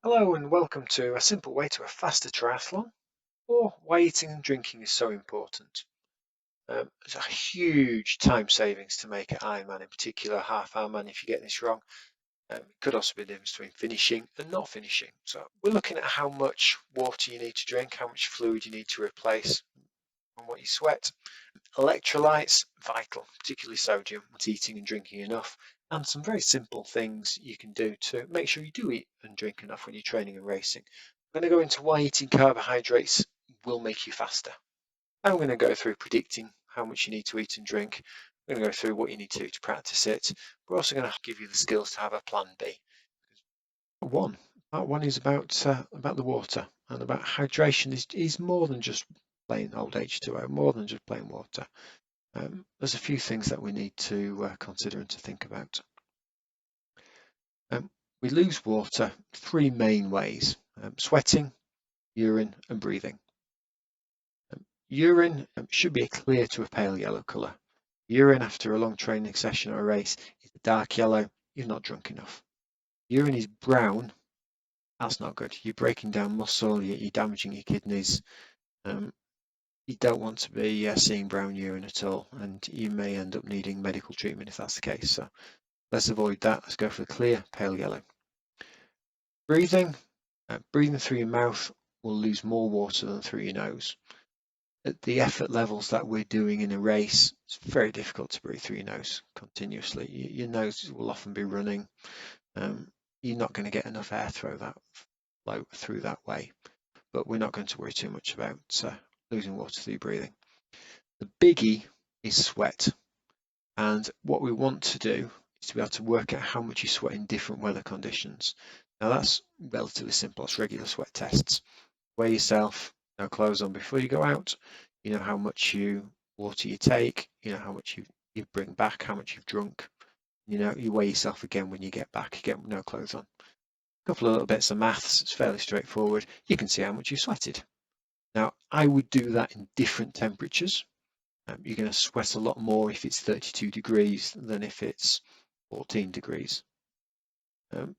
Hello and welcome to a simple way to a faster triathlon, or why eating and drinking is so important. There's a huge time savings to make at Ironman, in particular half Ironman if you get this wrong. It could also be the difference between finishing and not finishing. So we're looking at how much water you need to drink, how much fluid you need to replace and what you sweat. Electrolytes, vital, particularly sodium, with eating and drinking enough, and some very simple things you can do to make sure you do eat and drink enough when you're training and racing. I'm going to go into why eating carbohydrates will make you faster. I'm going to go through predicting how much you need to eat and drink. I'm going to go through what you need to do to practice it. We're also going to give you the skills to have a plan B. Part one is about the water, and about hydration is more than just plain old H2O, more than just plain water. There's a few things that we need to consider and to think about. We lose water three main ways: sweating, urine, and breathing. Urine should be a clear to a pale yellow colour. Urine after a long training session or a race is a dark yellow. You're not drunk enough. Urine is brown. That's not good. You're breaking down muscle. You're damaging your kidneys. You don't want to be seeing brown urine at all, and you may end up needing medical treatment if that's the case. So let's avoid that. Let's go for the clear, pale yellow. Breathing. Breathing through your mouth will lose more water than through your nose. At the effort levels that we're doing in a race, it's very difficult to breathe through your nose continuously. Your nose will often be running. You're not going to get enough air through that way, but we're not going to worry too much about losing water through breathing. The biggie is sweat, and what we want to do is to be able to work out how much you sweat in different weather conditions. Now that's relatively simple. It's regular sweat tests. Weigh yourself, no clothes on before you go out. You know how much water you take. You know how much you bring back, how much you've drunk. You weigh yourself again when you get back. You get no clothes on. A couple of little bits of maths. It's fairly straightforward. You can see how much you sweated. Now I would do that in different temperatures. You're going to sweat a lot more if it's 32 degrees than if it's 14 degrees.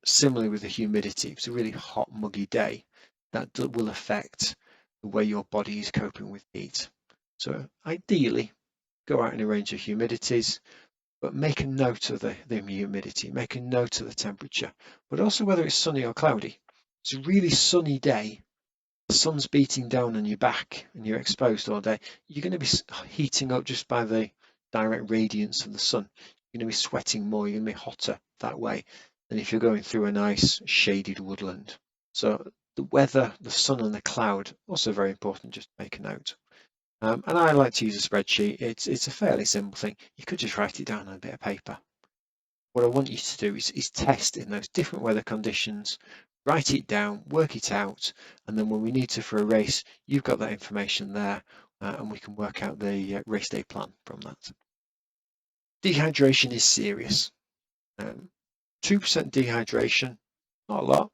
Similarly with the humidity, if it's a really hot, muggy day, that will affect the way your body is coping with heat. So ideally, go out in a range of humidities, but make a note of the humidity, make a note of the temperature, but also whether it's sunny or cloudy. It's a really sunny day, the sun's beating down on your back and you're exposed all day, you're going to be heating up just by the direct radiance of the sun. You're going to be sweating more, you're going to be hotter that way than if you're going through a nice shaded woodland. So the weather, the sun and the cloud, also very important, just make a note. And I like to use a spreadsheet. It's a fairly simple thing. You could just write it down on a bit of paper. What I want you to do is test in those different weather conditions, write it down, work it out, and then when we need to for a race, you've got that information there, and we can work out the race day plan from that. Dehydration is serious. 2% dehydration, not a lot,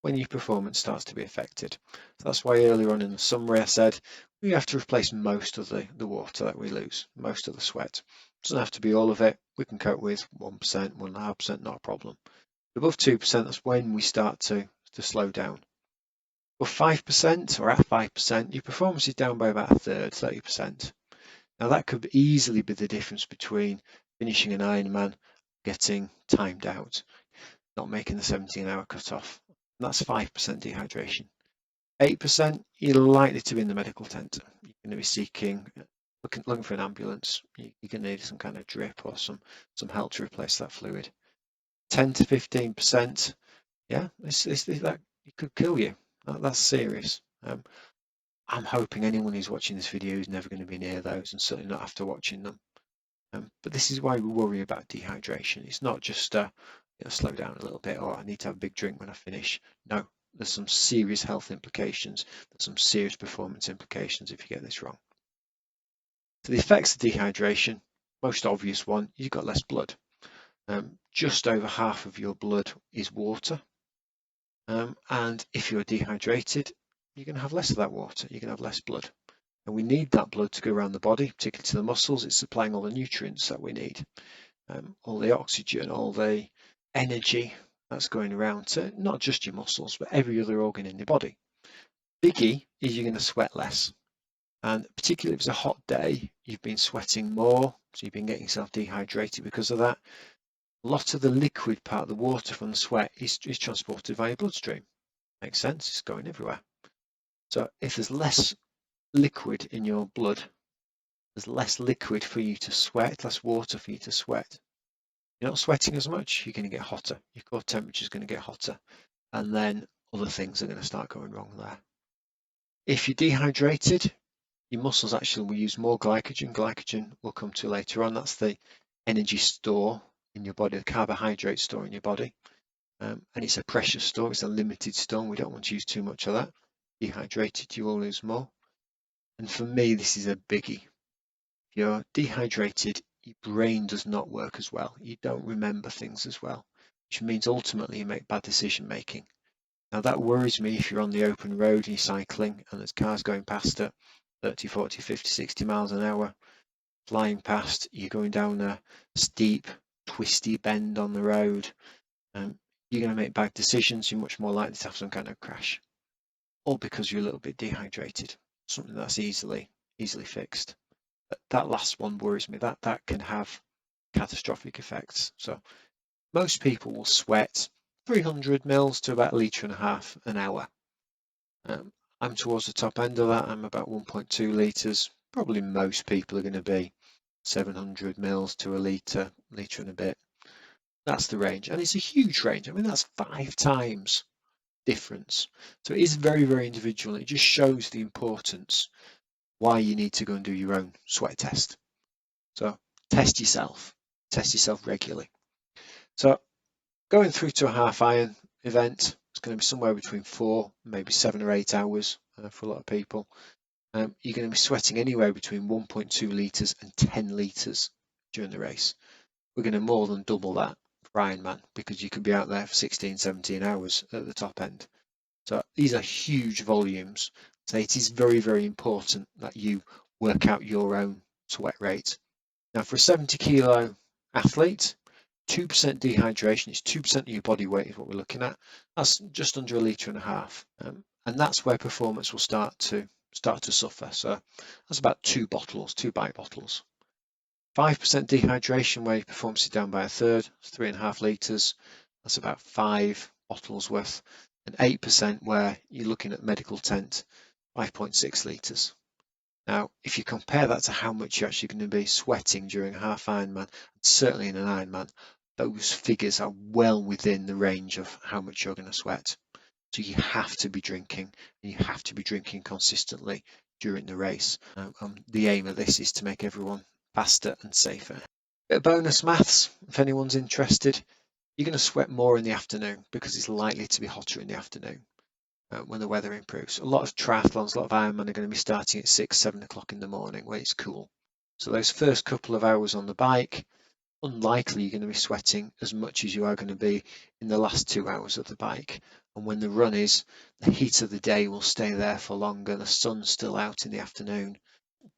when your performance starts to be affected. So that's why earlier on in the summary I said we have to replace most of the water that we lose, most of the sweat. It doesn't have to be all of it. We can cope with 1%, 1.5%, not a problem. Above 2%, that's when we start to slow down. Above 5% or at 5%, your performance is down by about a third, 30%. Now that could easily be the difference between finishing an Ironman, getting timed out, not making the 17-hour cutoff. That's 5% dehydration. 8%, you're likely to be in the medical tent. You're going to be seeking, looking for an ambulance. You're going to need some kind of drip or some help to replace that fluid. 10 to 15%, yeah, that it could kill you. That's serious. I'm hoping anyone who's watching this video is never going to be near those, and certainly not after watching them. But this is why we worry about dehydration. It's not just slow down a little bit, or I need to have a big drink when I finish. No, there's some serious health implications. There's some serious performance implications if you get this wrong. So the effects of dehydration, most obvious one, you've got less blood. Just over half of your blood is water. And if you're dehydrated, you're going to have less of that water. You're going to have less blood. And we need that blood to go around the body, particularly to the muscles. It's supplying all the nutrients that we need, all the oxygen, all the energy, That's going around to not just your muscles, but every other organ in your body. Biggie is you're going to sweat less. And particularly if it's a hot day, you've been sweating more, so you've been getting yourself dehydrated because of that. A lot of the liquid part, the water from the sweat, is transported via your bloodstream. Makes sense, it's going everywhere. So if there's less liquid in your blood, there's less liquid for you to sweat, less water for you to sweat. You're not sweating as much, you're going to get hotter. Your core temperature is going to get hotter. And then other things are going to start going wrong there. If you're dehydrated, your muscles actually will use more glycogen. Glycogen we'll come to later on. That's the energy store in your body, the carbohydrate store in your body. And it's a precious store, it's a limited store. We don't want to use too much of that. Dehydrated, you will lose more. And for me, this is a biggie. If you're dehydrated, your brain does not work as well. You don't remember things as well, which means ultimately you make bad decision making. Now that worries me if you're on the open road and you're cycling and there's cars going past at 30, 40, 50, 60 miles an hour, flying past, you're going down a steep, twisty bend on the road, you're going to make bad decisions, you're much more likely to have some kind of crash. All because you're a little bit dehydrated, something that's easily fixed. But that last one worries me, that can have catastrophic effects. So most people will sweat 300 mils to about 1.5 litres an hour. I'm towards the top end of that. I'm about 1.2 litres. Probably most people are going to be 700 mils to a litre and a bit. That's the range, and it's a huge range. I mean, that's 5 times difference. So it is very, very individual. It just shows the importance why you need to go and do your own sweat test. So test yourself regularly. So going through to a half iron event, it's going to be somewhere between 4, maybe 7 or 8 hours for a lot of people. You're going to be sweating anywhere between 1.2 litres and 10 litres during the race. We're going to more than double that for Ironman because you could be out there for 16, 17 hours at the top end. So these are huge volumes. So it is very, very important that you work out your own sweat rate. Now for a 70 kilo athlete, 2% dehydration is 2% of your body weight is what we're looking at. That's just under 1.5 litres. And that's where performance will start to suffer. So that's about 2 bike bottles. 5% dehydration where your performance is down by a third, it's 3.5 litres. That's about 5 bottles worth. And 8% where you're looking at medical tent, 5.6 litres. Now, if you compare that to how much you're actually going to be sweating during a half Ironman, certainly in an Ironman, those figures are well within the range of how much you're going to sweat. So you have to be drinking, and you have to be drinking consistently during the race. The aim of this is to make everyone faster and safer. Bit of bonus maths, if anyone's interested. You're going to sweat more in the afternoon because it's likely to be hotter in the afternoon when the weather improves. A lot of triathlons, a lot of Ironman are going to be starting at 6, 7 o'clock in the morning when it's cool. So those first couple of hours on the bike, unlikely you're going to be sweating as much as you are going to be in the last 2 hours of the bike. And when the run is, the heat of the day will stay there for longer. The sun's still out in the afternoon.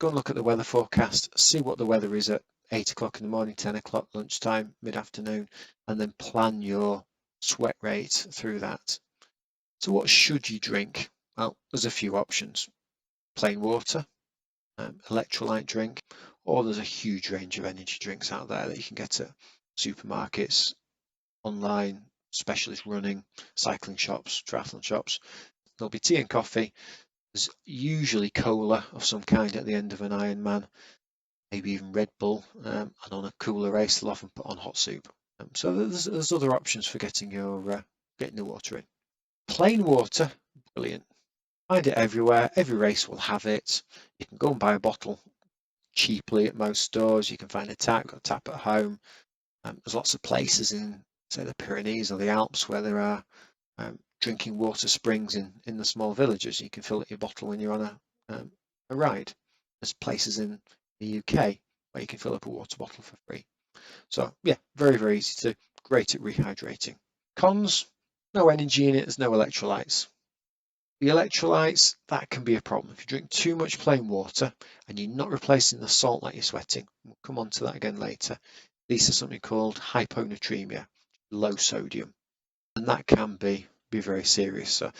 Go and look at the weather forecast, see what the weather is at 8 o'clock in the morning, 10 o'clock, lunchtime, mid-afternoon, and then plan your sweat rate through that. So what should you drink? Well, there's a few options. Plain water, electrolyte drink, or there's a huge range of energy drinks out there that you can get at supermarkets, online, specialist running, cycling shops, triathlon shops. There'll be tea and coffee. There's usually cola of some kind at the end of an Ironman, maybe even Red Bull, and on a cooler race they'll often put on hot soup. So there's other options for getting the water in. Plain water, brilliant. Find it everywhere. Every race will have it. You can go and buy a bottle cheaply at most stores. You can find a tap. Got a tap at home. There's lots of places in, say, the Pyrenees or the Alps where there are drinking water springs in the small villages. You can fill up your bottle when you're on a ride. There's places in the UK where you can fill up a water bottle for free. So yeah, very, very easy to do. Great at rehydrating. Cons, no energy in it. There's no electrolytes. The electrolytes, that can be a problem. If you drink too much plain water and you're not replacing the salt that you're sweating, we'll come on to that again later, these are something called hyponatremia, low sodium. and that can be very serious. So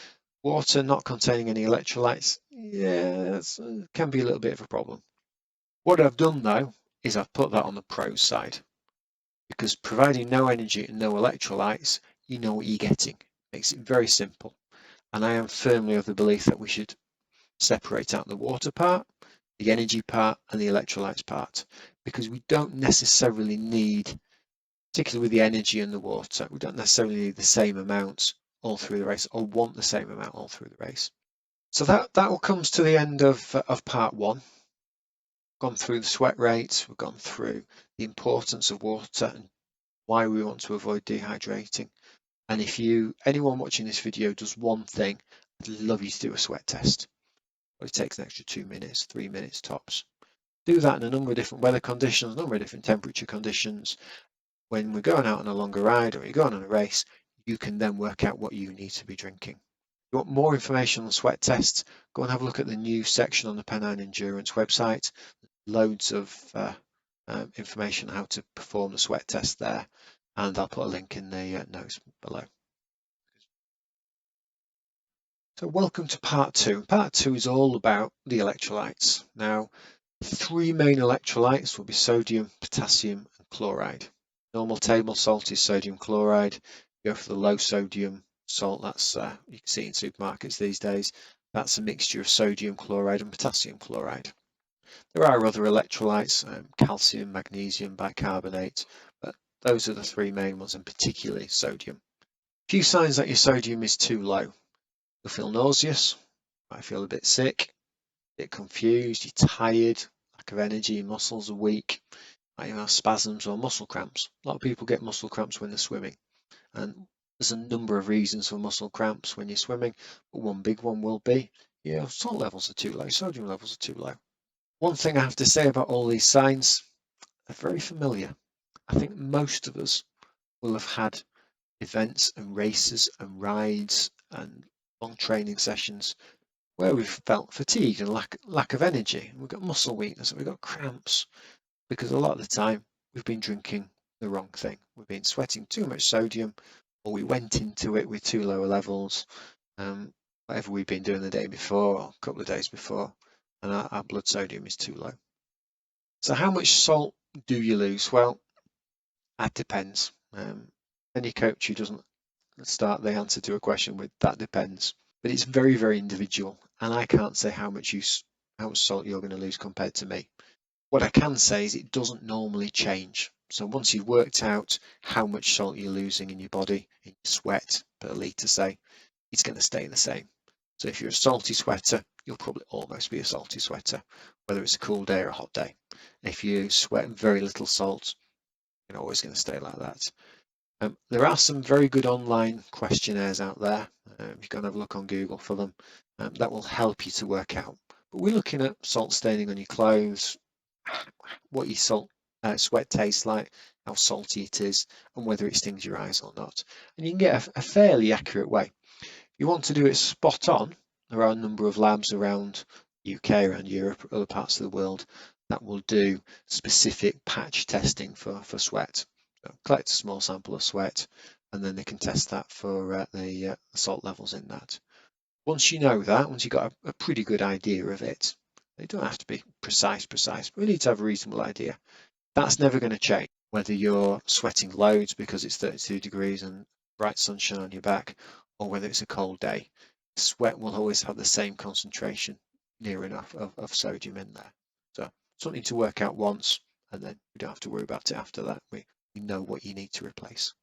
water not containing any electrolytes, yeah, it can be a little bit of a problem. What I've done though is I've put that on the pros side, because providing no energy and no electrolytes, you know what you're getting. Makes it very simple. And I am firmly of the belief that we should separate out the water part, the energy part, and the electrolytes part, because we don't necessarily need, particularly with the energy and the water, we don't necessarily need the same amounts all through the race, or want the same amount all through the race. So that will comes to the end of part one. Gone through the sweat rates, we've gone through the importance of water and why we want to avoid dehydrating. And if anyone watching this video does one thing, I'd love you to do a sweat test. It takes an extra 2 minutes, 3 minutes tops. Do that in a number of different weather conditions, a number of different temperature conditions. When we're going out on a longer ride or you're going on a race, you can then work out what you need to be drinking. If you want more information on sweat tests, go and have a look at the news section on the Pennine Endurance website. Loads of information on how to perform the sweat test there, and I'll put a link in the notes below. So welcome to part two. Part two is all about the electrolytes. Now, three main electrolytes will be sodium, potassium, and chloride. Normal table salt is sodium chloride. Go for the low sodium salt, that's you can see in supermarkets these days. That's a mixture of sodium chloride and potassium chloride. There are other electrolytes, calcium, magnesium, bicarbonate, but those are the three main ones, and particularly sodium. A few signs that your sodium is too low. You'll feel nauseous, might feel a bit sick, a bit confused, you're tired, lack of energy, your muscles are weak, might even have spasms or muscle cramps. A lot of people get muscle cramps when they're swimming, and there's a number of reasons for muscle cramps when you're swimming, but one big one will be your salt levels are too low, sodium levels are too low. One thing I have to say about all these signs, they're very familiar. I think most of us will have had events and races and rides and long training sessions where we've felt fatigued and lack of energy. We've got muscle weakness and we've got cramps because a lot of the time we've been drinking the wrong thing. We've been sweating too much sodium, or we went into it with too low levels, whatever we've been doing the day before or a couple of days before, and our blood sodium is too low. So how much salt do you lose? Well, that depends. Any coach who doesn't start the answer to a question with that depends, but it's very, very individual, and I can't say how much salt you're going to lose compared to me. What I can say is it doesn't normally change. So once you've worked out how much salt you're losing in your body, in your sweat per litre, say, it's going to stay the same. So if you're a salty sweater, you'll probably almost be a salty sweater, whether it's a cool day or a hot day. If you sweat very little salt, you're always going to stay like that. There are some very good online questionnaires out there. You can have a look on Google for them. That will help you to work out. But we're looking at salt staining on your clothes, what your sweat tastes like, how salty it is, and whether it stings your eyes or not. And you can get a fairly accurate way. If you want to do it spot on, there are a number of labs around the UK, around Europe, other parts of the world that will do specific patch testing for sweat. So collect a small sample of sweat, and then they can test that for the salt levels in that. Once you know that, once you've got a pretty good idea of it, they don't have to be precise, but we need to have a reasonable idea. That's never going to change, whether you're sweating loads because it's 32 degrees and bright sunshine on your back, or whether it's a cold day. Sweat will always have the same concentration, near enough, of sodium in there. So something to work out once, and then we don't have to worry about it after that. We know what you need to replace.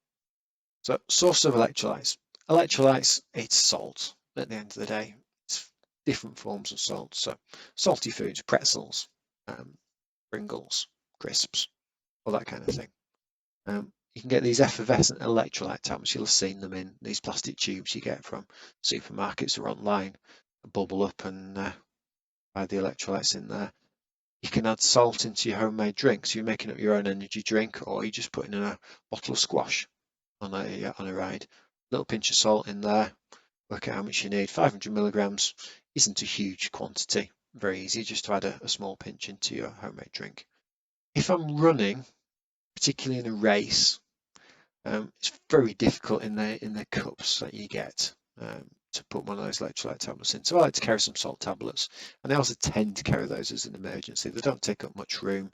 So source of electrolytes. Electrolytes, it's salt. At the end of the day, it's different forms of salt. So salty foods, pretzels, Pringles, crisps, all that kind of thing. You can get these effervescent electrolyte tablets. You'll have seen them in these plastic tubes you get from supermarkets or online. Bubble up and add the electrolytes in there. You can add salt into your homemade drink. So you're making up your own energy drink, or you're just putting in a bottle of squash on a ride. A little pinch of salt in there. Work out how much you need. 500 milligrams isn't a huge quantity. Very easy just to add a small pinch into your homemade drink. If I'm running, particularly in a race, It's very difficult in the cups that you get to put one of those electrolyte tablets in. So I like to carry some salt tablets, and I also tend to carry those as an emergency. They don't take up much room.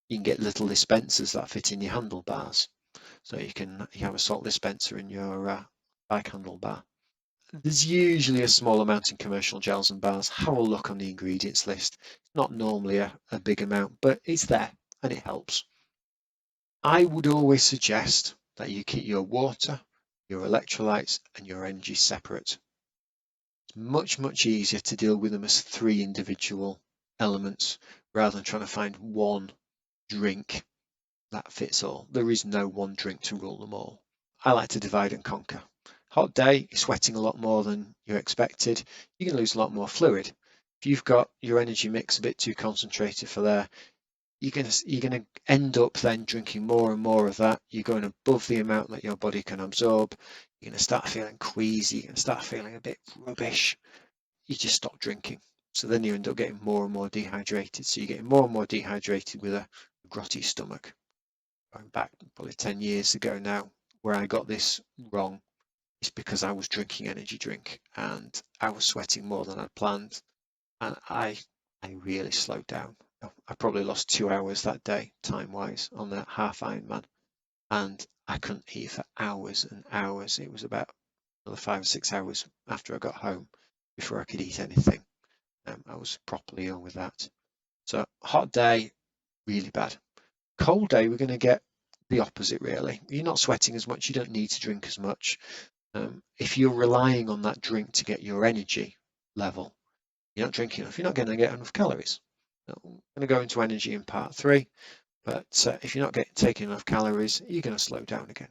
You can get little dispensers that fit in your handlebars, so you have a salt dispenser in your bike handlebar. There's usually a small amount in commercial gels and bars. Have a look on the ingredients list. It's not normally a big amount, but it's there and it helps. I would always suggest that you keep your water, your electrolytes, and your energy separate. It's much easier to deal with them as three individual elements rather than trying to find one drink that fits all. There is no one drink to rule them all. I like to divide and conquer. Hot day, you're sweating a lot more than you expected. You're going to lose a lot more fluid. If you've got your energy mix a bit too concentrated for there, you're gonna end up then drinking more and more of that. You're going above the amount that your body can absorb. You're gonna start feeling queasy. You're gonna start feeling a bit rubbish. You just stop drinking. So then you end up getting more and more dehydrated. So you're getting more and more dehydrated with a grotty stomach. Going back probably 10 years ago now, where I got this wrong is because I was drinking energy drink and I was sweating more than I'd planned, and I really slowed down. I probably lost 2 hours that day, time wise, on the half Ironman, and I couldn't eat for hours and hours. It was about another 5 or 6 hours after I got home before I could eat anything. I was properly ill with that. So hot day, really bad. Cold day, we're going to get the opposite really. You're not sweating as much, you don't need to drink as much. If you're relying on that drink to get your energy level, you're not drinking enough, you're not going to get enough calories. I'm going to go into energy in part three, but if you're not taking enough calories, you're going to slow down again.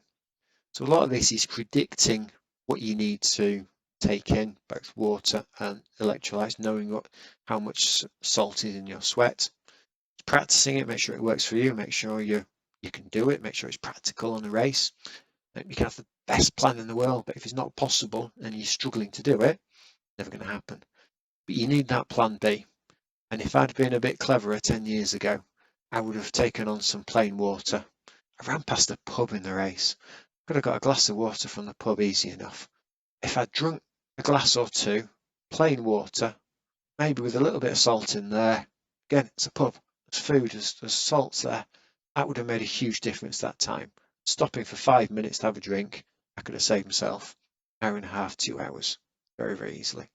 So a lot of this is predicting what you need to take in, both water and electrolytes, knowing how much salt is in your sweat, practicing it, make sure it works for you, make sure you can do it, make sure it's practical on a race. You can have the best plan in the world, but if it's not possible and you're struggling to do it, never going to happen. But you need that plan B. And if I'd been a bit cleverer 10 years ago, I would have taken on some plain water. I ran past a pub in the race. Could have got a glass of water from the pub easy enough. If I'd drunk a glass or two, plain water, maybe with a little bit of salt in there, again, it's a pub, there's food, there's salts there. That would have made a huge difference that time. Stopping for 5 minutes to have a drink, I could have saved myself an hour and a half, 2 hours, very easily.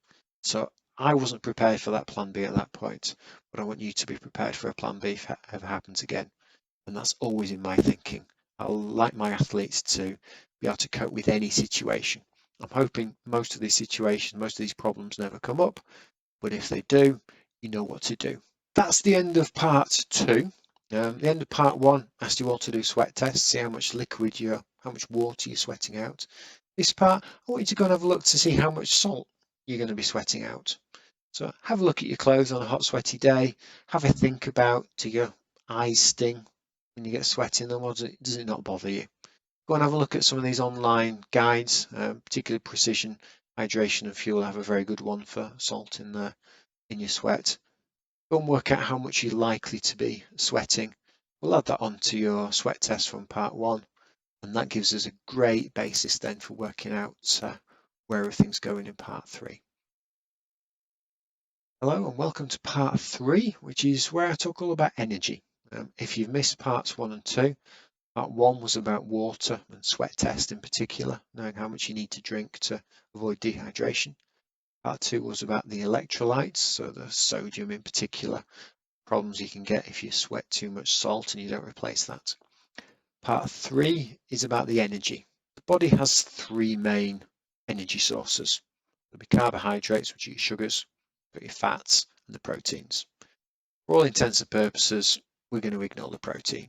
So I wasn't prepared for that plan B at that point, but I want you to be prepared for a plan B if it ever happens again. And that's always in my thinking. I like my athletes to be able to cope with any situation. I'm hoping most of these situations, most of these problems never come up, but if they do, you know what to do. That's the end of part two. The end of part one asked you all to do sweat tests, see how much how much water you're sweating out. This part, I want you to go and have a look to see how much salt you're going to be sweating out. So have a look at your clothes on a hot, sweaty day. Have a think about, do your eyes sting when you get sweaty in them, or does it not bother you? Go and have a look at some of these online guides, particularly Precision Hydration and Fuel have a very good one for salt in your sweat. Go and work out how much you're likely to be sweating. We'll add that onto your sweat test from part one, and that gives us a great basis then for working out where everything's going in part three. Hello and welcome to part three, which is where I talk all about energy. If you've missed parts one and two, part one was about water and sweat test in particular, knowing how much you need to drink to avoid dehydration. Part two was about the electrolytes, so the sodium in particular, problems you can get if you sweat too much salt and you don't replace that. Part three is about the energy. The body has three main energy sources. There'll be carbohydrates, which are your sugars, your fats, and the proteins. For all intents and purposes, we're going to ignore the protein.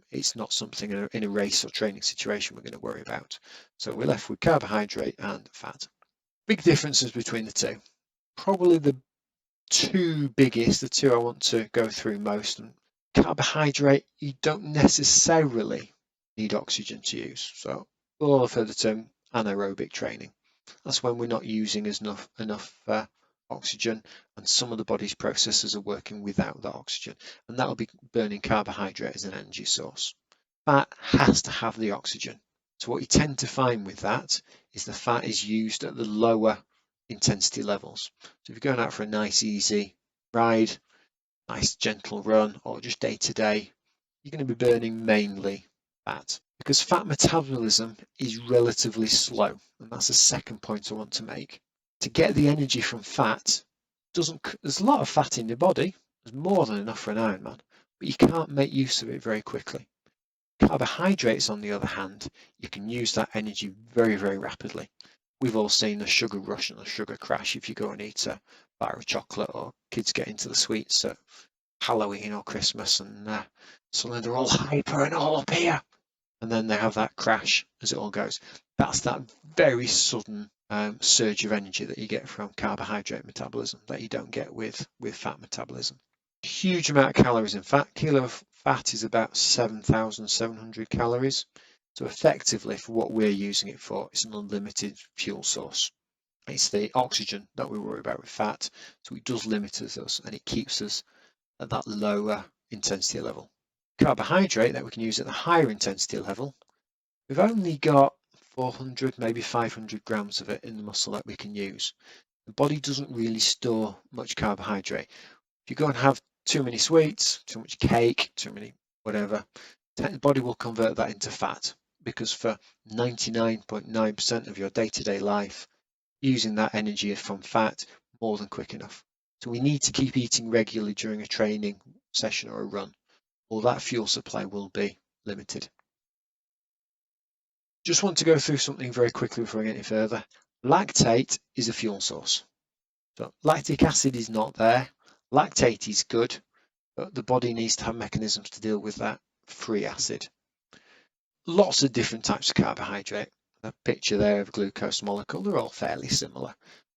It's not something in a race or training situation we're going to worry about. So we're left with carbohydrate and fat. Big differences between the two. Probably the two biggest, the two I want to go through most. And carbohydrate, you don't necessarily need oxygen to use. So we'll all have heard the term anaerobic training. That's when we're not using enough oxygen, and some of the body's processes are working without that oxygen, and that'll be burning carbohydrate as an energy source. Fat has to have the oxygen. So what you tend to find with that is the fat is used at the lower intensity levels. So if you're going out for a nice easy ride, nice gentle run, or just day to day, you're going to be burning mainly fat, because fat metabolism is relatively slow. And that's the second point I want to make. To get the energy from fat, there's a lot of fat in your body. There's more than enough for an Ironman, but you can't make use of it very quickly. Carbohydrates, on the other hand, you can use that energy very, very rapidly. We've all seen the sugar rush and the sugar crash if you go and eat a bar of chocolate, or kids get into the sweets at Halloween or Christmas, and suddenly they're all hyper and all up here, and then they have that crash as it all goes. That's that very sudden surge of energy that you get from carbohydrate metabolism that you don't get with fat metabolism. Huge amount of calories in fat. Kilo of fat is about 7,700 calories. So effectively, for what we're using it for, it's an unlimited fuel source. It's the oxygen that we worry about with fat, so it does limit us and it keeps us at that lower intensity level. Carbohydrate that we can use at the higher intensity level, we've only got 400, maybe 500 grams of it in the muscle that we can use. The body doesn't really store much carbohydrate. If you go and have too many sweets, too much cake, too many whatever, the body will convert that into fat, because for 99.9% of your day-to-day life, using that energy from fat more than quick enough. So we need to keep eating regularly during a training session or a run, or that fuel supply will be limited. Just want to go through something very quickly before I get any further. Lactate is a fuel source. So lactic acid is not there. Lactate is good, but the body needs to have mechanisms to deal with that free acid. Lots of different types of carbohydrate. A picture there of a glucose molecule, they're all fairly similar.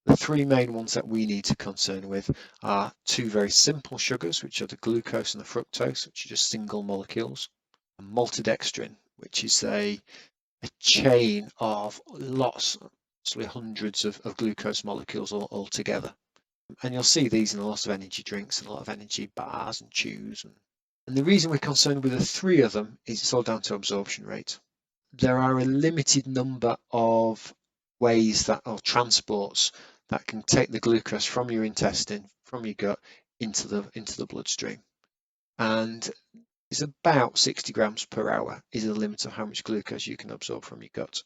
The three main ones that we need to concern with are two very simple sugars, which are the glucose and the fructose, which are just single molecules, and maltodextrin, which is a chain of lots, actually hundreds of glucose molecules all together. And you'll see these in a lot of energy drinks and a lot of energy bars and chews. And the reason we're concerned with the three of them is it's all down to absorption rate. There are a limited number of ways that, or transports, that can take the glucose from your intestine, from your gut, into the bloodstream. And it's about 60 grams per hour is the limit of how much glucose you can absorb from your gut.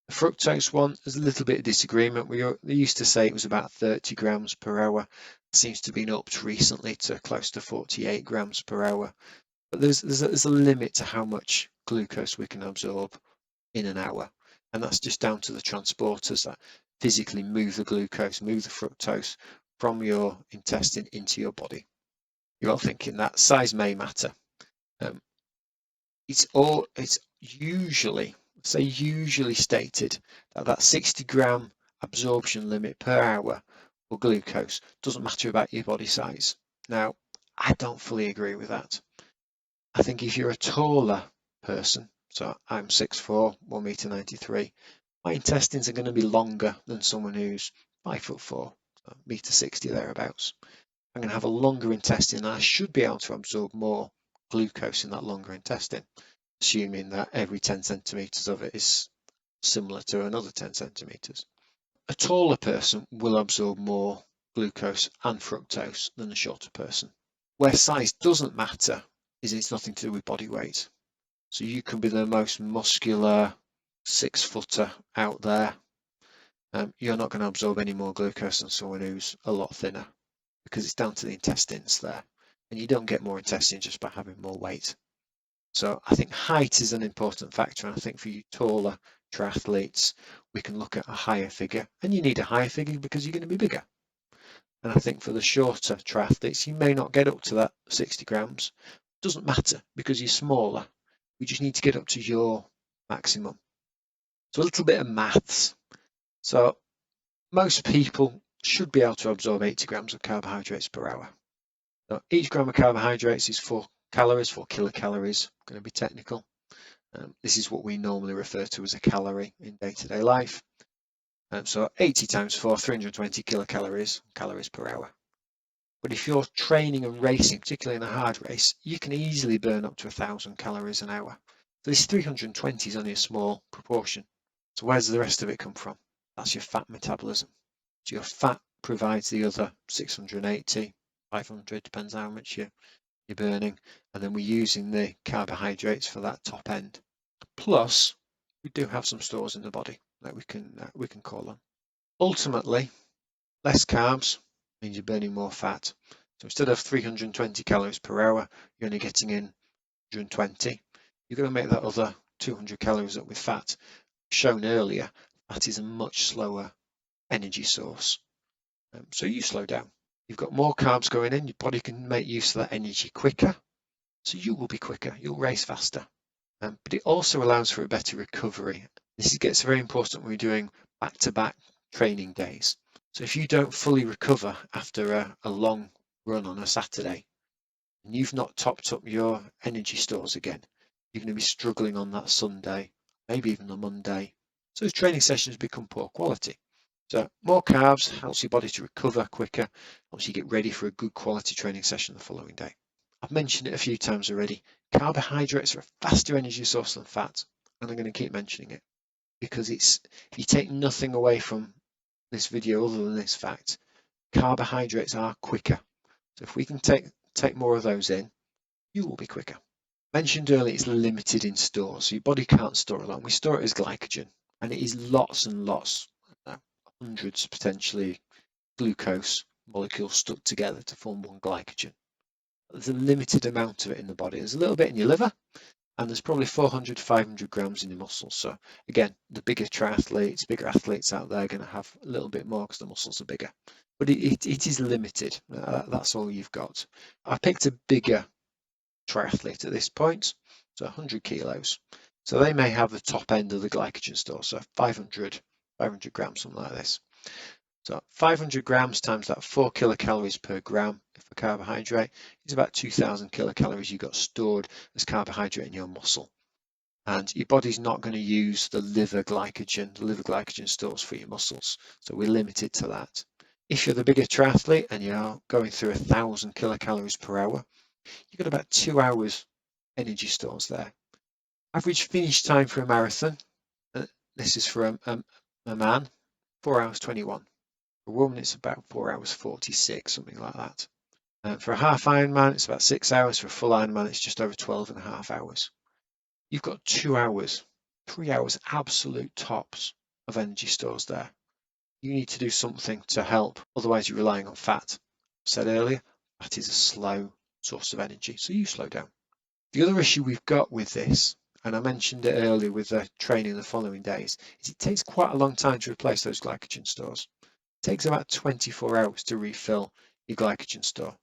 The fructose one, there's a little bit of disagreement. They used to say it was about 30 grams per hour. It seems to have been upped recently to close to 48 grams per hour. But there's a limit to how much glucose we can absorb in an hour. And that's just down to the transporters that physically move the glucose, move the fructose from your intestine into your body. You're all thinking that size may matter. It's usually stated that 60 gram absorption limit per hour for glucose doesn't matter about your body size. Now, I don't fully agree with that. I think if you're a taller person, so I'm 6'4", 1m93, my intestines are going to be longer than someone who's 5'4", so 1m60 thereabouts. I'm going to have a longer intestine, and I should be able to absorb more glucose in that longer intestine, assuming that every 10 centimeters of it is similar to another 10 centimeters. A taller person will absorb more glucose and fructose than a shorter person. Where size doesn't matter is it's nothing to do with body weight. So you can be the most muscular 6-footer out there. You're not going to absorb any more glucose than someone who's a lot thinner, because it's down to the intestines there. And you don't get more intestines just by having more weight. So I think height is an important factor, and I think for you taller triathletes, we can look at a higher figure, and you need a higher figure because you're going to be bigger. And I think for the shorter triathletes, you may not get up to that 60 grams. It doesn't matter because you're smaller. We just need to get up to your maximum. So a little bit of maths. So most people should be able to absorb 80 grams of carbohydrates per hour. So each gram of carbohydrates is 4 calories, 4 kilocalories. I'm going to be technical. This is what we normally refer to as a calorie in day-to-day life. So 80 times 4, 320 kilocalories, calories per hour. But if you're training and racing, particularly in a hard race, you can easily burn up to 1,000 calories an hour. this 320 is only a small proportion. So where does the rest of it come from? That's your fat metabolism. So your fat provides the other 680, 500, depends how much you're burning, and then we're using the carbohydrates for that top end. Plus, we do have some stores in the body that we can call on. Ultimately, less carbs means you're burning more fat. So instead of 320 calories per hour, you're only getting in 120. You're going to make that other 200 calories up with fat. Shown earlier, fat is a much slower energy source. So you slow down. You've got more carbs going in, your body can make use of that energy quicker, so you will be quicker, you'll race faster. But it also allows for a better recovery. This gets very important when we're doing back-to-back training days. So if you don't fully recover after a long run on a Saturday, and you've not topped up your energy stores again, you're going to be struggling on that Sunday, maybe even the Monday. So those training sessions become poor quality. So more carbs helps your body to recover quicker, helps you get ready for a good quality training session the following day. I've mentioned it a few times already. Carbohydrates are a faster energy source than fat, and I'm going to keep mentioning it because if you take nothing away from this video other than this fact, carbohydrates are quicker. So if we can take more of those in, you will be quicker. Mentioned earlier, it's limited in stores, so your body can't store a lot. We store it as glycogen, and it is lots and lots, hundreds potentially, glucose molecules stuck together to form one glycogen. There's a limited amount of it in the body. There's a little bit in your liver, and there's probably 400 to 500 grams in your muscles. So again, the bigger athletes out there are going to have a little bit more because the muscles are bigger. But it is limited. That's all you've got. I picked a bigger triathlete at this point, so 100 kilos. So they may have the top end of the glycogen store, so 500 grams, something like this. So 500 grams times that 4 kilocalories per gram for carbohydrate is about 2,000 kilocalories you've got stored as carbohydrate in your muscle. And your body's not going to use the liver glycogen stores for your muscles. So we're limited to that. If you're the bigger triathlete and you're going through 1,000 kilocalories per hour, you've got about 2 hours energy stores there. Average finish time for a marathon, this is for a man, 4 hours 21. For a woman, it's about 4 hours 46, something like that. For a half Ironman, it's about 6 hours. For a full Ironman, it's just over 12 and a half hours. You've got 2 hours, 3 hours absolute tops of energy stores there. You need to do something to help, otherwise you're relying on fat. I said earlier, fat is a slow source of energy, so you slow down. The other issue we've got with this, and I mentioned it earlier with the training the following days, is it takes quite a long time to replace those glycogen stores. It takes about 24 hours to refill your glycogen store.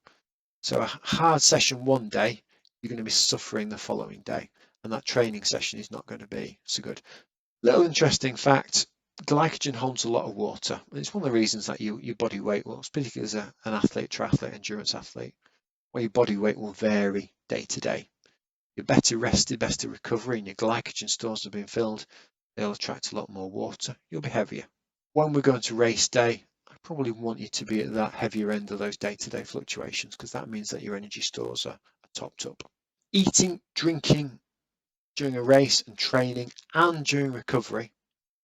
So a hard session one day, you're going to be suffering the following day, and that training session is not going to be so good. Little interesting fact, glycogen holds a lot of water. And it's one of the reasons that your body weight will, particularly as an athlete, triathlete, endurance athlete, where your body weight will vary day to day. You're better rested, better recovery, and your glycogen stores have been filled, they'll attract a lot more water. You'll be heavier. When we're going to race day, I probably want you to be at that heavier end of those day-to-day fluctuations because that means that your energy stores are topped up. Eating, drinking during a race and training and during recovery,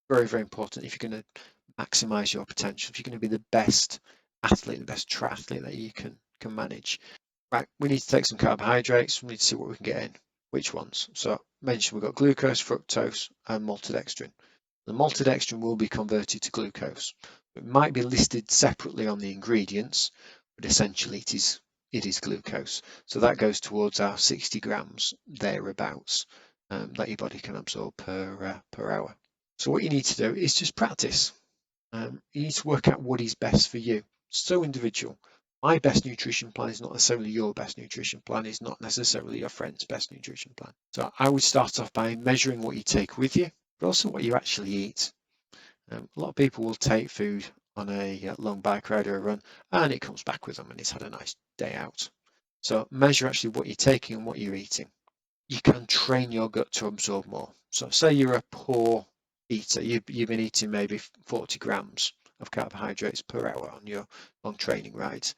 very, very important if you're going to maximize your potential, if you're going to be the best athlete, the best triathlete that you can manage. Right, we need to take some carbohydrates. We need to see what we can get in. Which ones? So I mentioned we've got glucose, fructose, and maltodextrin. The maltodextrin will be converted to glucose. It might be listed separately on the ingredients, but essentially it is glucose. So that goes towards our 60 grams thereabouts that your body can absorb per hour. So what you need to do is just practice. You need to work out what is best for you. So individual. My best nutrition plan is not necessarily your best nutrition plan, is not necessarily your friend's best nutrition plan. So I would start off by measuring what you take with you, but also what you actually eat. A lot of people will take food on a long bike ride or a run, and it comes back with them and it's had a nice day out. So measure actually what you're taking and what you're eating. You can train your gut to absorb more. So say you're a poor eater, you've been eating maybe 40 grams of carbohydrates per hour on your long training rides.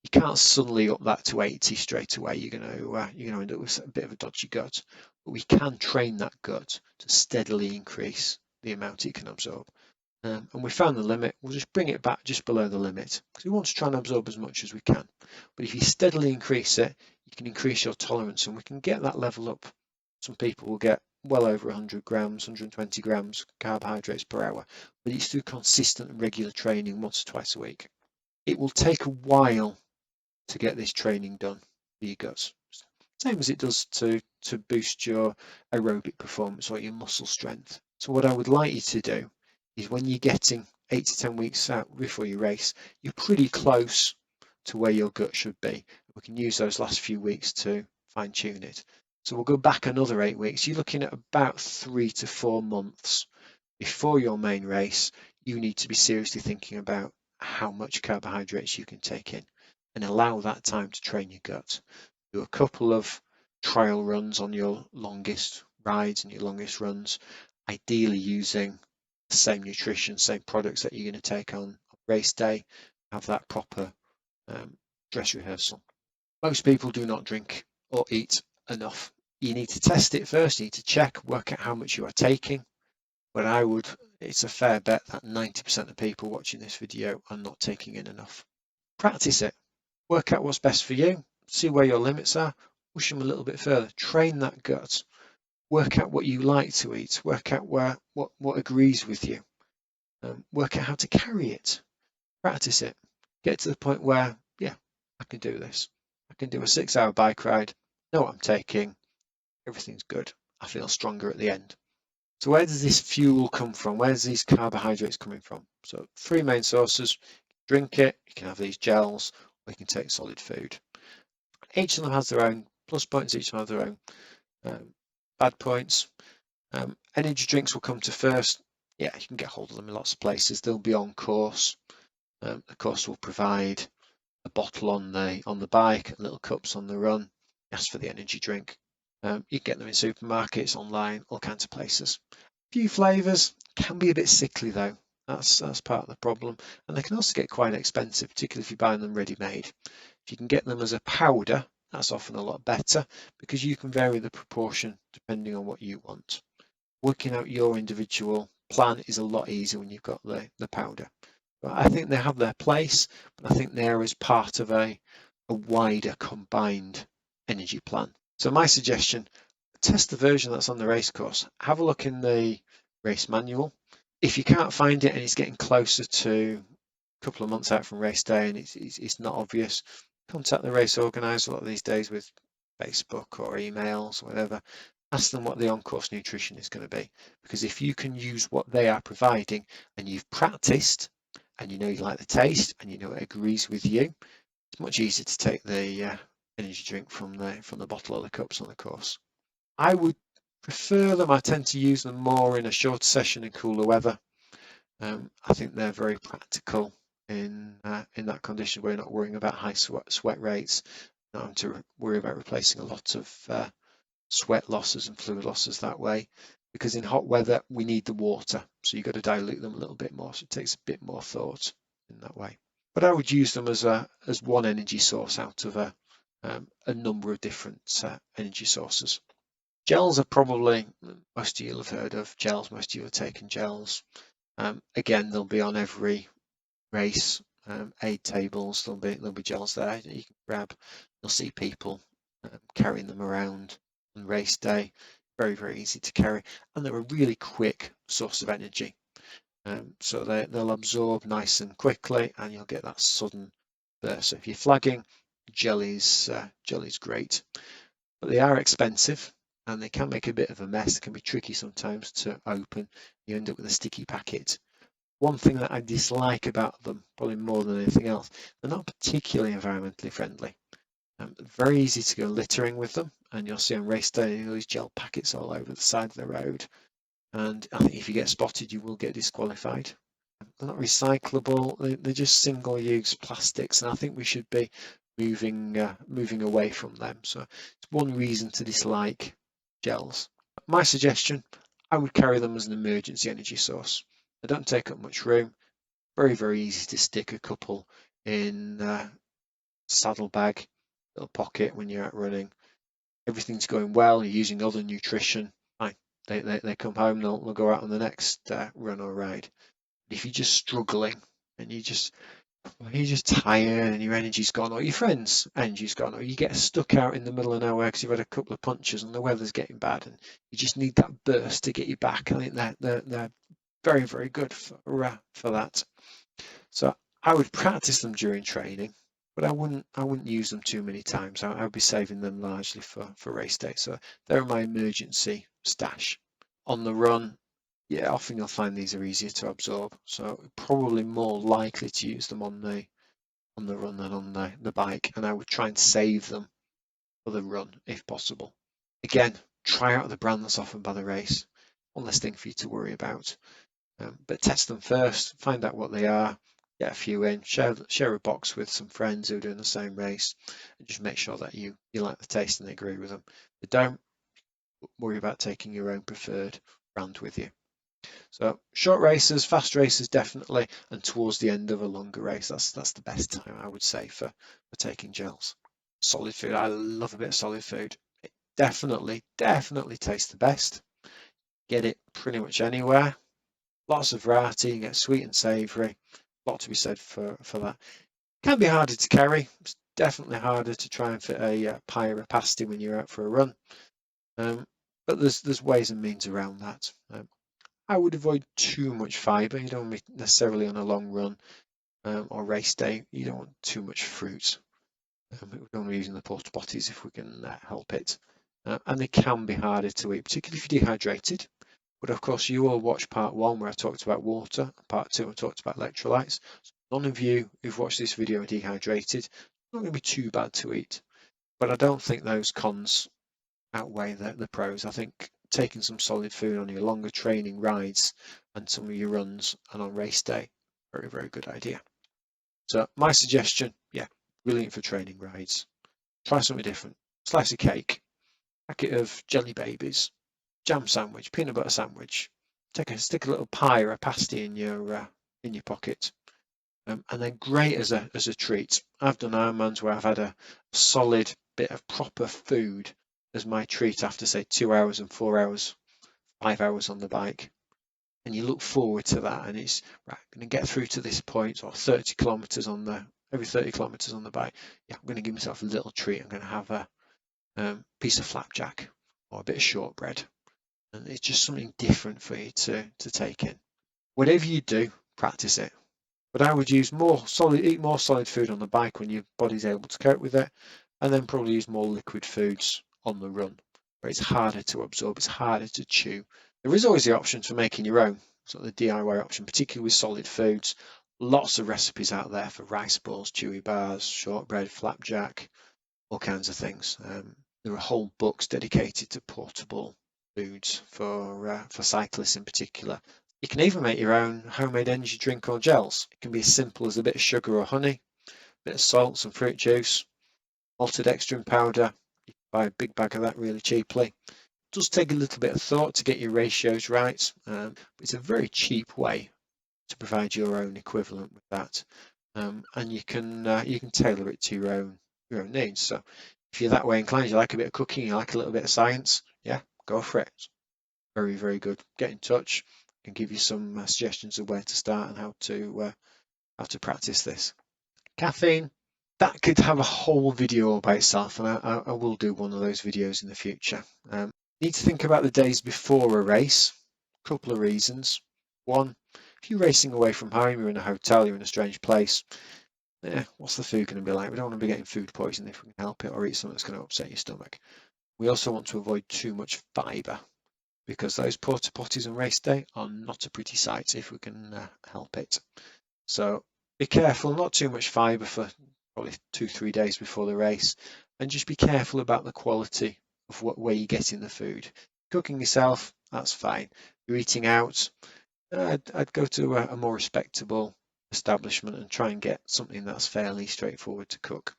You can't suddenly up that to 80 straight away. You're going to end up with a bit of a dodgy gut. But we can train that gut to steadily increase the amount it can absorb. And we found the limit. We'll just bring it back just below the limit because we want to try and absorb as much as we can. But if you steadily increase it, you can increase your tolerance, and we can get that level up. Some people will get well over 100 grams, 120 grams carbohydrates per hour, but it's through consistent and regular training once or twice a week. It will take a while to get this training done for your guts. Same as it does to boost your aerobic performance or your muscle strength. So what I would like you to do is when you're getting 8 to 10 weeks out before you race, you're pretty close to where your gut should be. We can use those last few weeks to fine tune it. So we'll go back another 8 weeks. You're looking at about 3 to 4 months before your main race. You need to be seriously thinking about how much carbohydrates you can take in and allow that time to train your gut. Do a couple of trial runs on your longest rides and your longest runs, ideally using the same nutrition, same products that you're going to take on race day. Have that proper dress rehearsal. Most people do not drink or eat enough. You need to test it first. You need to check, work out how much you are taking. But it's a fair bet that 90% of people watching this video are not taking in enough. Practice it. Work out what's best for you. See where your limits are. Push them a little bit further. Train that gut. Work out what you like to eat. Work out what agrees with you. Work out how to carry it. Practice it. Get to the point where, yeah, I can do this. I can do a 6-hour bike ride. Know what I'm taking. Everything's good. I feel stronger at the end. So where does this fuel come from? Where's these carbohydrates coming from? So 3 main sources. Drink it. You can have these gels, or you can take solid food. Each of them has their own plus points. Each of them have their own bad points. Energy drinks will come to first. Yeah, you can get hold of them in lots of places. They'll be on course. The course will provide a bottle on the bike, little cups on the run. Ask for the energy drink. You can get them in supermarkets, online, all kinds of places. A few flavours can be a bit sickly though. That's part of the problem, and they can also get quite expensive, particularly if you're buying them ready-made. If you can get them as a powder, that's often a lot better because you can vary the proportion depending on what you want. Working out your individual plan is a lot easier when you've got the powder. But I think they have their place, but I think they're as part of a wider combined energy plan. So my suggestion, test the version that's on the race course. Have a look in the race manual. If you can't find it and it's getting closer to a couple of months out from race day and it's not obvious, contact the race organizer a lot of these days with Facebook or emails or whatever. Ask them what the on-course nutrition is going to be, because if you can use what they are providing and you've practiced and you know you like the taste and you know it agrees with you, it's much easier to take the energy drink from the bottle or the cups on the course. I would prefer them. I tend to use them more in a shorter session in cooler weather. I think they're very practical in that condition where you're not worrying about high sweat rates, not having to worry about replacing a lot of sweat losses and fluid losses that way. Because in hot weather we need the water, so you've got to dilute them a little bit more. So it takes a bit more thought in that way. But I would use them as one energy source out of a number of different energy sources. Gels are probably, most of you will have heard of gels, most of you have taken gels. Again, they'll be on every race aid tables. There'll be gels there that you can grab. You'll see people carrying them around on race day. Very, very easy to carry, and they're a really quick source of energy. So they'll absorb nice and quickly, and you'll get that sudden burst. So if you're flagging, jelly's great, but they are expensive and they can make a bit of a mess. It can be tricky sometimes to open. You end up with a sticky packet. One thing that I dislike about them, probably more than anything else, they're not particularly environmentally friendly. Very easy to go littering with them, and you'll see on race day these gel packets all over the side of the road. And I think if you get spotted, you will get disqualified. They're not recyclable. They're just single-use plastics, and I think we should be moving away from them. So it's one reason to dislike gels. My suggestion, I would carry them as an emergency energy source. They don't take up much room. Very, very easy to stick a couple in saddlebag, little pocket when you're out running. Everything's going well, you're using other nutrition, fine. They come home, they'll go out on the next run or ride. But if you're just struggling and you're just tired and your energy's gone, or your friend's energy's gone, or you get stuck out in the middle of nowhere because you've had a couple of punches and the weather's getting bad, and you just need that burst to get you back. I think they're very, very good for that. So I would practice them during training, but I wouldn't use them too many times. I would be saving them largely for race day. So they're my emergency stash. On the run, yeah, often you'll find these are easier to absorb. So probably more likely to use them on the run than on the bike, and I would try and save them for the run if possible. Again, try out the brand that's offered by the race. One less thing for you to worry about. But test them first, find out what they are, get a few in, share a box with some friends who are doing the same race, and just make sure that you like the taste and agree with them. But don't worry about taking your own preferred brand with you. So short races, fast races definitely, and towards the end of a longer race, that's the best time I would say for taking gels. Solid food, I love a bit of solid food. It definitely tastes the best. Get it pretty much anywhere. Lots of variety, you get sweet and savoury. A lot to be said for that. Can be harder to carry. It's definitely harder to try and fit a pie or a pasty when you're out for a run. But there's ways and means around that. I would avoid too much fibre. You don't want to be necessarily on a long run or race day. You don't want too much fruit. We don't want to be using the porta potties if we can help it. And they can be harder to eat, particularly if you're dehydrated. But of course, you all watched part one where I talked about water, part two I talked about electrolytes. So none of you who've watched this video are dehydrated. It's not going to be too bad to eat. But I don't think those cons outweigh the pros. I think taking some solid food on your longer training rides and some of your runs and on race day, very, very good idea. So my suggestion, yeah, brilliant for training rides. Try something different. Slice of cake, packet of jelly babies, jam sandwich, peanut butter sandwich. Stick a little pie or a pasty in your pocket, and then great as a treat. I've done Ironmans where I've had a solid bit of proper food as my treat after say 2 hours and 4 hours, 5 hours on the bike, and you look forward to that. And it's right. I'm going to get through to this point, or 30 kilometers every 30 kilometers on the bike. Yeah, I'm going to give myself a little treat. I'm going to have a piece of flapjack or a bit of shortbread. And it's just something different for you to take in. Whatever you do, practice it. But I would use eat more solid food on the bike when your body's able to cope with it, and then probably use more liquid foods on the run, where it's harder to absorb, it's harder to chew. There is always the option for making your own, sort of the DIY option, particularly with solid foods. Lots of recipes out there for rice balls, chewy bars, shortbread, flapjack, all kinds of things. There are whole books dedicated to portable foods for cyclists in particular. You can even make your own homemade energy drink or gels. It can be as simple as a bit of sugar or honey, a bit of salt, some fruit juice, maltodextrin powder. You can buy a big bag of that really cheaply. It does take a little bit of thought to get your ratios right, but it's a very cheap way to provide your own equivalent with that, and you can tailor it to your own needs. So if you're that way inclined, you like a bit of cooking, you like a little bit of science, yeah, go for it. It's very, very good. Get in touch and give you some suggestions of where to start and how to practice this. Caffeine, that could have a whole video all by itself, and I will do one of those videos in the future. Need to think about the days before a race. A couple of reasons. One, if you're racing away from home, you're in a hotel, you're in a strange place, what's the food going to be like? We don't want to be getting food poisoning if we can help it, or eat something that's going to upset your stomach. We also want to avoid too much fibre, because those porta potties on race day are not a pretty sight if we can help it. So be careful, not too much fibre for probably 2-3 days before the race, and just be careful about the quality of where you're getting the food. Cooking yourself, that's fine. You're eating out, I'd go to a more respectable establishment and try and get something that's fairly straightforward to cook.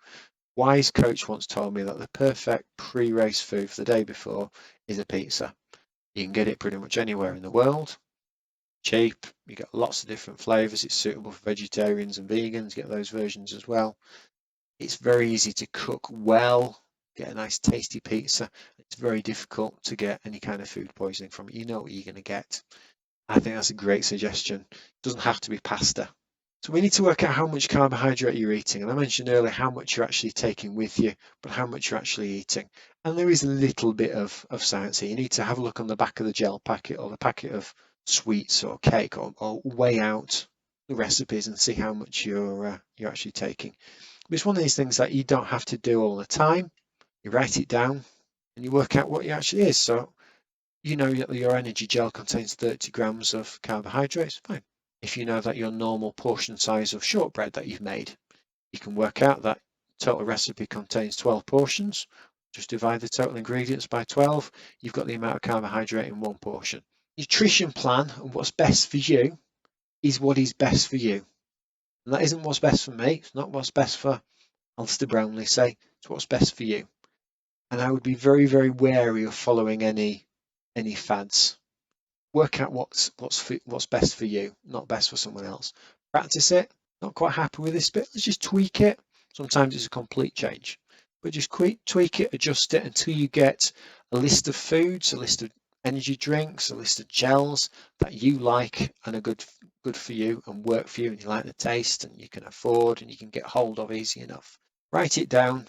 Wise coach once told me that the perfect pre-race food for the day before is a pizza. You can get it pretty much anywhere in the world. Cheap, you get lots of different flavours. It's suitable for vegetarians and vegans, get those versions as well. It's very easy to cook well, get a nice tasty pizza. It's very difficult to get any kind of food poisoning from it. You know what you're going to get. I think that's a great suggestion. It doesn't have to be pasta. So we need to work out how much carbohydrate you're eating. And I mentioned earlier how much you're actually taking with you, but how much you're actually eating. And there is a little bit of science here. You need to have a look on the back of the gel packet or the packet of sweets or cake, or weigh out the recipes and see how much you're actually taking. But it's one of these things that you don't have to do all the time. You write it down and you work out what it actually is. So you know your energy gel contains 30 grams of carbohydrates, fine. If you know that your normal portion size of shortbread that you've made, you can work out that total recipe contains 12 portions. Just divide the total ingredients by 12. You've got the amount of carbohydrate in one portion. Nutrition plan and what's best for you is what is best for you. And that isn't what's best for me. It's not what's best for Alistair Brownlee, say. It's what's best for you. And I would be very, very wary of following any fads. Work out what's best for you, not best for someone else. Practice it. Not quite happy with this bit, let's just tweak it. Sometimes it's a complete change, but just tweak it, adjust it until you get a list of foods, a list of energy drinks, a list of gels that you like and are good for you and work for you, and you like the taste and you can afford and you can get hold of easy enough. Write it down.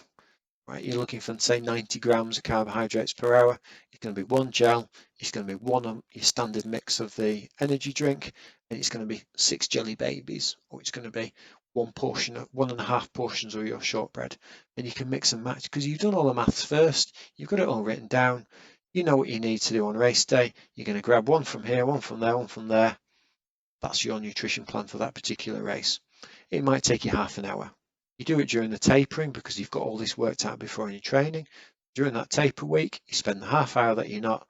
Right, you're looking for, say, 90 grams of carbohydrates per hour. It's going to be one gel, it's going to be one of your standard mix of the energy drink, and it's going to be 6 jelly babies, or it's going to be one portion of 1.5 portions of your shortbread. And you can mix and match because you've done all the maths first, you've got it all written down, you know what you need to do on race day. You're going to grab one from here, one from there, one from there. That's your nutrition plan for that particular race. It might take you half an hour. You do it during the tapering because you've got all this worked out before any training. During that taper week, you spend the half hour that you're not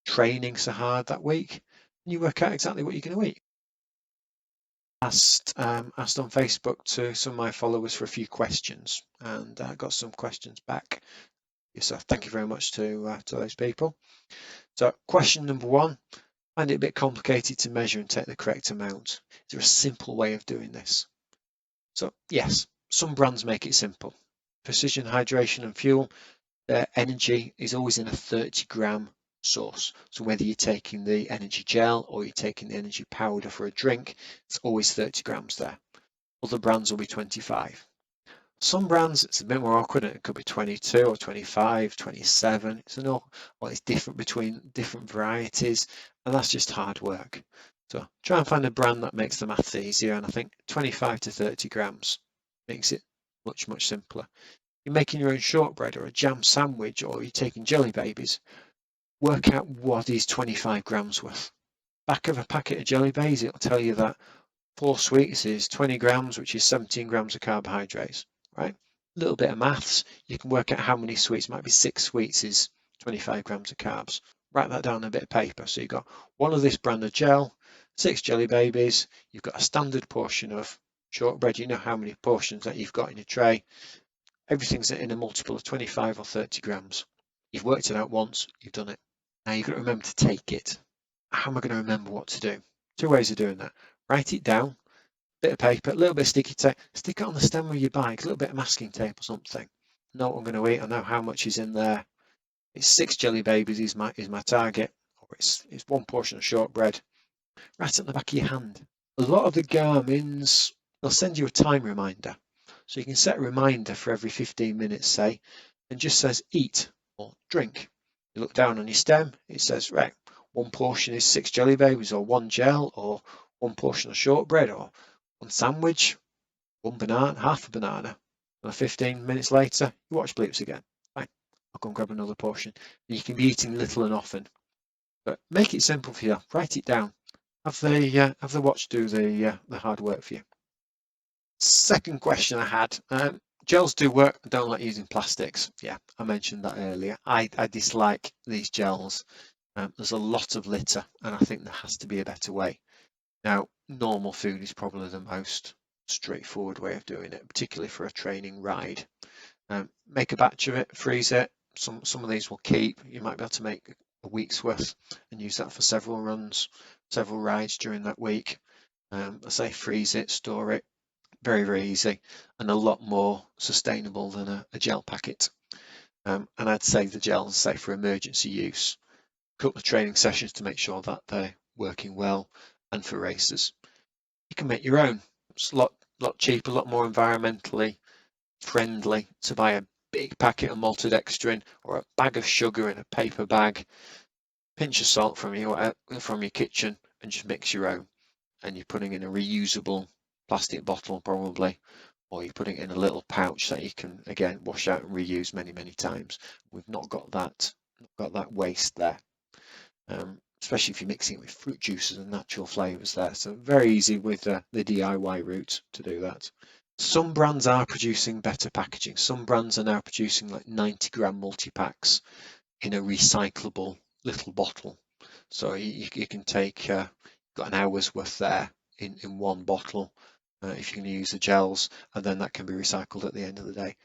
training so hard that week, and you work out exactly what you're going to eat. Asked on Facebook to some of my followers for a few questions, and I got some questions back. So thank you very much to those people. So question number one, find it a bit complicated to measure and take the correct amount. Is there a simple way of doing this? So yes, some brands make it simple. Precision Hydration and Fuel, their energy is always in a 30-gram source. So whether you're taking the energy gel or you're taking the energy powder for a drink, it's always 30 grams there. Other brands will be 25. Some brands, it's a bit more awkward. It could be 22 or 25, 27. It's different between different varieties, and that's just hard work. So try and find a brand that makes the maths easier, and I think 25 to 30 grams makes it much, much simpler. You're making your own shortbread or a jam sandwich, or you're taking jelly babies, work out what is 25 grams worth. Back of a packet of jelly babies, it'll tell you that 4 sweets is 20 grams, which is 17 grams of carbohydrates, right? A little bit of maths, you can work out how many sweets. Might be 6 sweets is 25 grams of carbs. Write that down on a bit of paper. So you've got one of this brand of gel, 6 jelly babies, you've got a standard portion of shortbread, you know how many portions that you've got in a tray. Everything's in a multiple of 25 or 30 grams. You've worked it out once, you've done it. Now you've got to remember to take it. How am I going to remember what to do? 2 ways of doing that. Write it down, bit of paper, a little bit of sticky tape, stick it on the stem of your bike, a little bit of masking tape or something. Know what I'm going to eat, I know how much is in there. It's 6 jelly babies is my target, or it's 1 portion of shortbread. Write it on the back of your hand. A lot of the Garmin's, they'll send you a time reminder. So you can set a reminder for every 15 minutes, say, and just says eat or drink. You look down on your stem, it says, right, 1 portion is 6 jelly babies, or 1 gel, or 1 portion of shortbread, or 1 sandwich, 1 banana, half a banana. And 15 minutes later, you watch bleeps again. Right, I'll go and grab another portion. And you can be eating little and often. But make it simple for you. Write it down. Have the watch do the hard work for you. Second question I had, gels do work. I don't like using plastics. Yeah, I mentioned that earlier. I dislike these gels. There's a lot of litter, and I think there has to be a better way. Now, normal food is probably the most straightforward way of doing it, particularly for a training ride. Make a batch of it, freeze it. Some of these will keep. You might be able to make a week's worth and use that for several runs, several rides during that week. I say freeze it, store it. Very, very easy and a lot more sustainable than a gel packet. And I'd save the gels, say, for emergency use, a couple of training sessions to make sure that they're working well, and for races. You can make your own. It's a lot cheaper, a lot more environmentally friendly to buy a big packet of maltodextrin or a bag of sugar in a paper bag, pinch of salt from your kitchen, and just mix your own. And you're putting in a reusable plastic bottle probably, or you're putting it in a little pouch that you can again wash out and reuse many, many times. We've not got that waste there. Especially if you're mixing it with fruit juices and natural flavors there. So very easy with the DIY route to do that. Some brands are producing better packaging. Some brands are now producing like 90-gram multi-packs in a recyclable little bottle. So you can take, got an hour's worth there in one bottle if you're going to use the gels, and then that can be recycled at the end of the day.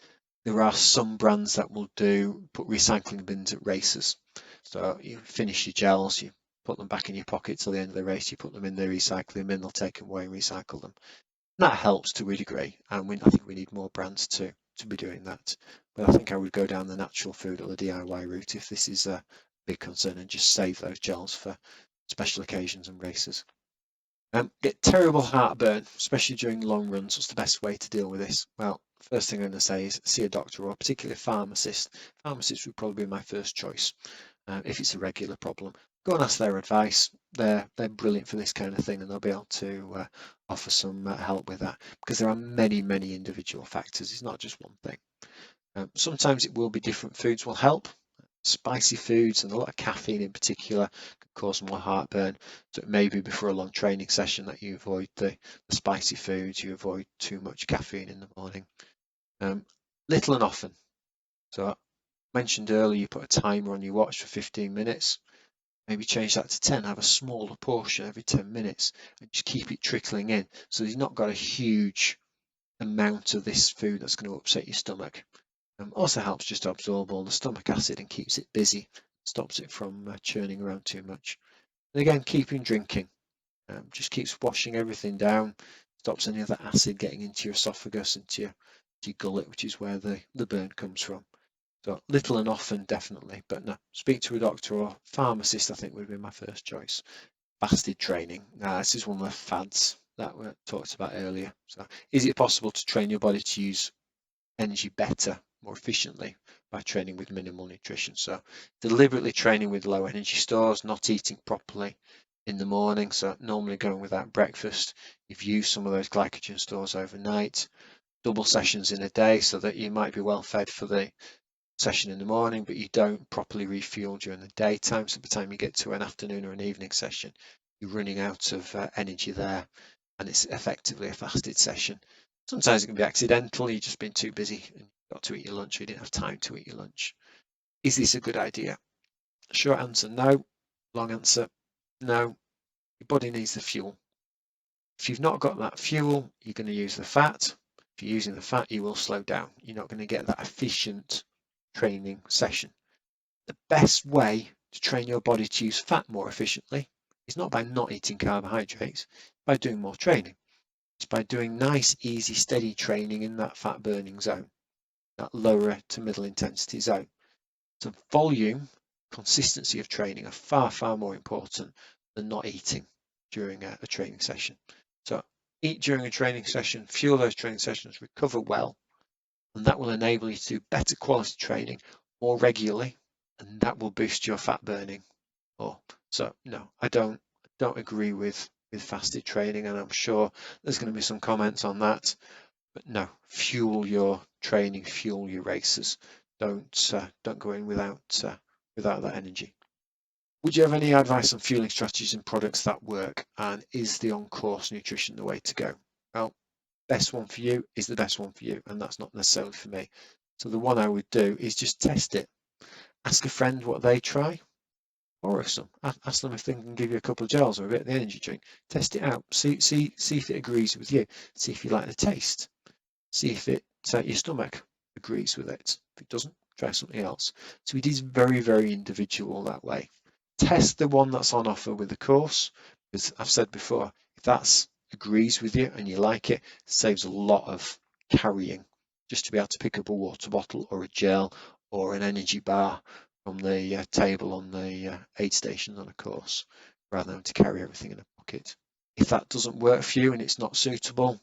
There are some brands that will put recycling bins at races. So you finish your gels, you put them back in your pocket till the end of the race, you put them in the recycling bin, they'll take them away and recycle them. That helps to a degree, and I think we need more brands to be doing that. But I think I would go down the natural food or the DIY route if this is a big concern, and just save those gels for special occasions and races. Get terrible heartburn, especially during long runs. What's the best way to deal with this? Well, first thing I'm going to say is see a doctor, or particularly a pharmacist. Pharmacist would probably be my first choice if it's a regular problem. Go and ask their advice. They're brilliant for this kind of thing, and they'll be able to offer some help with that, because there are many, many individual factors. It's not just one thing. Sometimes it will be different foods will help. Spicy foods and a lot of caffeine in particular can cause more heartburn. So it may be before a long training session that you avoid the spicy foods, you avoid too much caffeine in the morning. Little and often. So I mentioned earlier, you put a timer on your watch for 15 minutes. Maybe change that to 10, have a smaller portion every 10 minutes and just keep it trickling in. So you've not got a huge amount of this food that's going to upset your stomach. Also helps just to absorb all the stomach acid and keeps it busy, stops it from churning around too much. And again, keeping drinking just keeps washing everything down, stops any of the acid getting into your esophagus, into your gullet, which is where the burn comes from. So little and often, definitely, but no, speak to a doctor or pharmacist, I think would be my first choice. Fasted training. Now, this is one of the fads that we talked about earlier. So is it possible to train your body to use energy better, more efficiently by training with minimal nutrition? So deliberately training with low energy stores, not eating properly in the morning, so normally going without breakfast. You've used some of those glycogen stores overnight, double sessions in a day so that you might be well fed for the session in the morning, but you don't properly refuel during the daytime. So by the time you get to an afternoon or an evening session, you're running out of energy there, and it's effectively a fasted session. Sometimes it can be accidental, you've just been too busy and got to eat your lunch, or you didn't have time to eat your lunch. Is this a good idea? Short answer, no. Long answer, no. Your body needs the fuel. If you've not got that fuel, you're going to use the fat. If you're using the fat, you will slow down. You're not going to get that efficient training session. The best way to train your body to use fat more efficiently is not by not eating carbohydrates, by doing more training. It's by doing nice, easy, steady training in that fat burning zone, that lower to middle intensity zone. So volume, consistency of training are far, far more important than not eating during a training session. So eat during a training session, fuel those training sessions, recover well, and that will enable you to do better quality training more regularly, and that will boost your fat burning. So no, I don't agree with fasted training, and I'm sure there's going to be some comments on that. But no, fuel your training, fuel your races. Don't go in without that energy. Would you have any advice on fueling strategies and products that work? And is the on-course nutrition the way to go? Well, best one for you is the best one for you, and that's not necessarily for me. So the one I would do is just test it. Ask a friend what they try. Borrow some. Ask them if they can give you a couple of gels or a bit of the energy drink. Test it out. See if it agrees with you. See if you like the taste. See if your stomach agrees with it. If it doesn't, try something else. So it is very, very individual that way. Test the one that's on offer with the course, because I've said before, if that's agrees with you and you like it, saves a lot of carrying, just to be able to pick up a water bottle or a gel or an energy bar from the table on the aid stations on a course, rather than having to carry everything in a pocket. If that doesn't work for you and it's not suitable,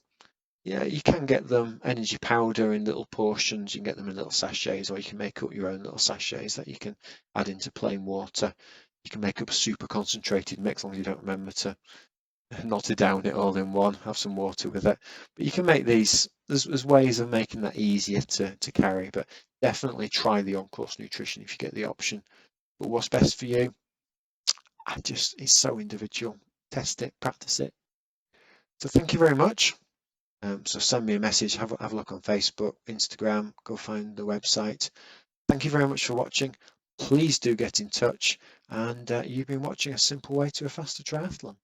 yeah, you can get them energy powder in little portions. You can get them in little sachets, or you can make up your own little sachets that you can add into plain water. You can make up a super concentrated mix, as long as you don't remember to not to down it all in one. Have some water with it. But you can make these. There's ways of making that easier to carry. But definitely try the on-course nutrition if you get the option. But what's best for you? It's so individual. Test it, practice it. So thank you very much. So send me a message, have a look on Facebook, Instagram, go find the website. Thank you very much for watching. Please do get in touch. And you've been watching A Simple Way to a Faster Triathlon.